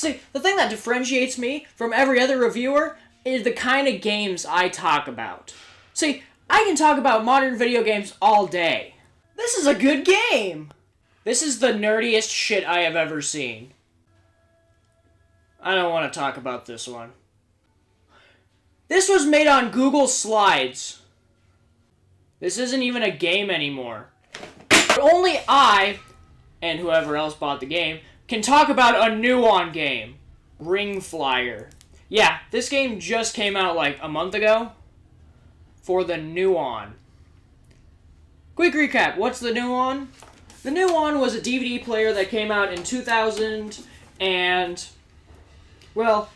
See, the thing that differentiates me from every other reviewer is the kind of games I talk about. See, I can talk about modern video games all day. This is a good game! This is the nerdiest shit I have ever seen. I don't want to talk about this one. This was made on Google Slides. This isn't even a game anymore. But only I, and whoever else bought the game, can talk about a NUON game. Ring Flyer. Yeah, this game just came out like a month ago. For the NUON. Quick recap, what's the NUON? The NUON was a DVD player that came out in 2000, and, well,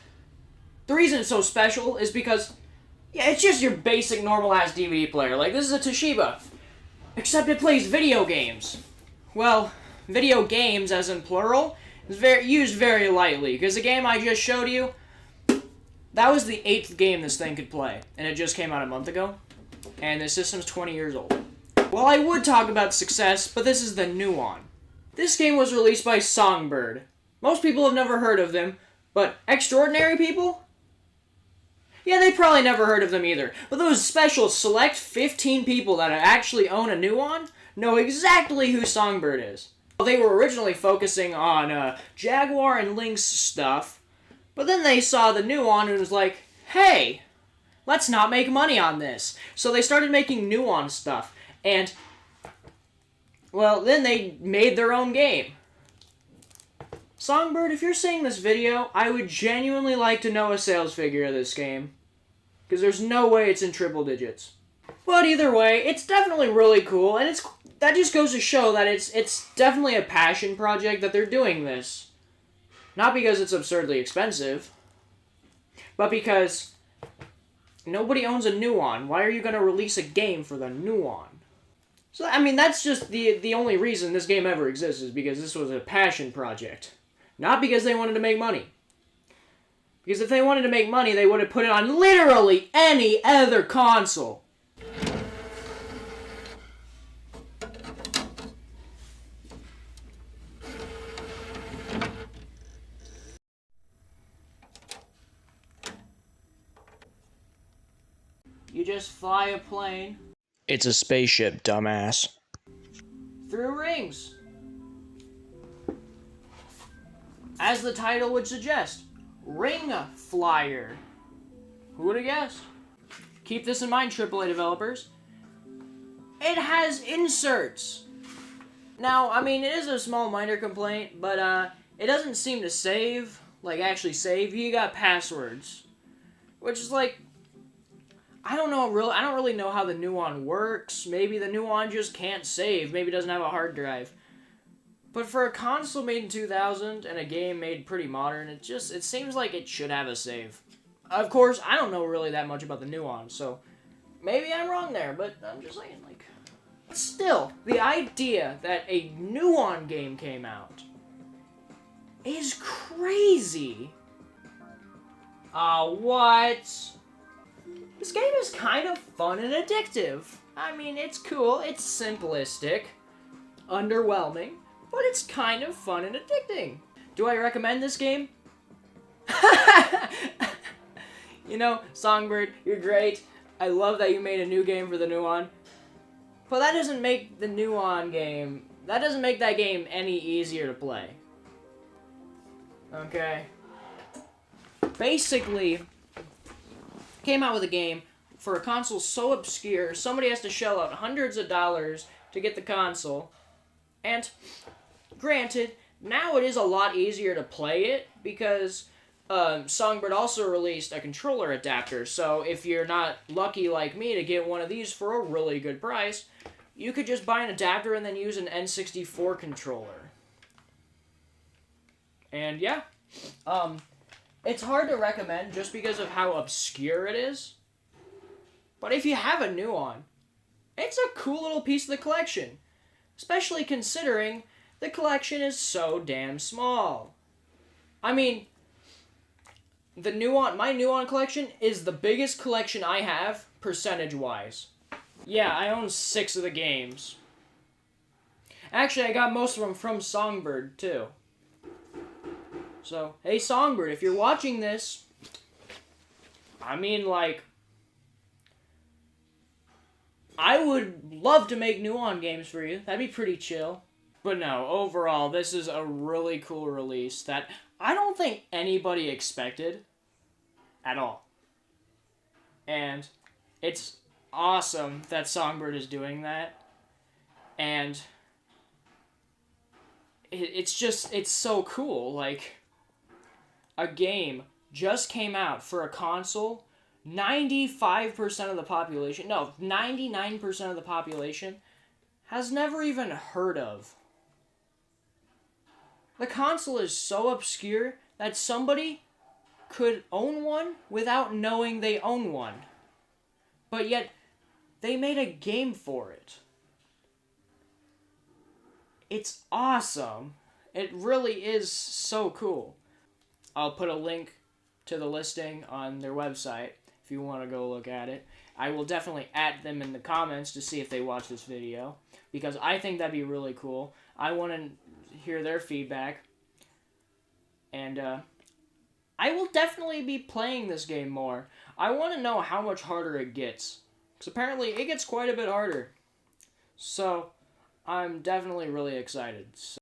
the reason it's so special is because, yeah, it's just your basic normal-ass DVD player. Like, this is a Toshiba, except it plays video games. Well, video games, as in plural, is used very lightly, because the game I just showed you, that was the 8th game this thing could play, and it just came out a month ago, and the system's 20 years old. Well, I would talk about success, but this is the NUON. This game was released by Songbird. Most people have never heard of them, but extraordinary people? Yeah, they probably never heard of them either. But those special select 15 people that actually own a NUON know exactly who Songbird is. They were originally focusing on Jaguar and Lynx stuff, but then they saw the NUON and was like, hey, let's not make money on this. So they started making NUON stuff. And, well, then they made their own game. Songbird, if you're seeing this video, I would genuinely like to know a sales figure of this game. Because there's no way it's in triple digits. But either way, it's definitely really cool, and that just goes to show that it's definitely a passion project that they're doing this. Not because it's absurdly expensive, but because nobody owns a NUON. Why are you going to release a game for the NUON? So, I mean, that's just the only reason this game ever exists, is because this was a passion project. Not because they wanted to make money. Because if they wanted to make money, they would have put it on literally any other console. You just fly a plane. It's a spaceship, dumbass. Through rings. As the title would suggest, Ring Flyer. Who would have guessed? Keep this in mind, AAA developers. It has inserts. Now, I mean, it is a small minor complaint, but it doesn't seem to save, like actually save. You got passwords, which is like, I don't really know how the NUON works. Maybe the NUON just can't save. Maybe it doesn't have a hard drive. But for a console made in 2000 and a game made pretty modern, it seems like it should have a save. Of course, I don't know really that much about the NUON, so maybe I'm wrong there, but I'm just saying, like, still, the idea that a NUON game came out is crazy. What? This game is kind of fun and addictive. I mean, it's cool, it's simplistic, underwhelming, but it's kind of fun and addicting. Do I recommend this game? You know, Songbird, you're great. I love that you made a new game for the NUON. But that doesn't make the NUON game, that doesn't make that game any easier to play. Okay? Basically, came out with a game for a console so obscure, somebody has to shell out hundreds of dollars to get the console. And granted, now it is a lot easier to play it because Songbird also released a controller adapter. So if you're not lucky like me to get one of these for a really good price, you could just buy an adapter and then use an N64 controller. And yeah, it's hard to recommend just because of how obscure it is. But if you have a NUON, it's a cool little piece of the collection. Especially considering the collection is so damn small. I mean, my NUON collection is the biggest collection I have, percentage-wise. Yeah, I own 6 of the games. Actually, I got most of them from Songbird, too. So, hey Songbird, if you're watching this, I mean, like, I would love to make NUON games for you. That'd be pretty chill. But no, overall, this is a really cool release that I don't think anybody expected at all. And it's awesome that Songbird is doing that. And it's so cool. Like, a game just came out for a console. 95% of the population, no, 99% of the population has never even heard of. The console is so obscure that somebody could own one without knowing they own one. But yet, they made a game for it. It's awesome. It really is so cool. I'll put a link to the listing on their website if you want to go look at it. I will definitely add them in the comments to see if they watch this video, because I think that'd be really cool. I want to hear their feedback. And I will definitely be playing this game more. I want to know how much harder it gets, because apparently it gets quite a bit harder. So I'm definitely really excited.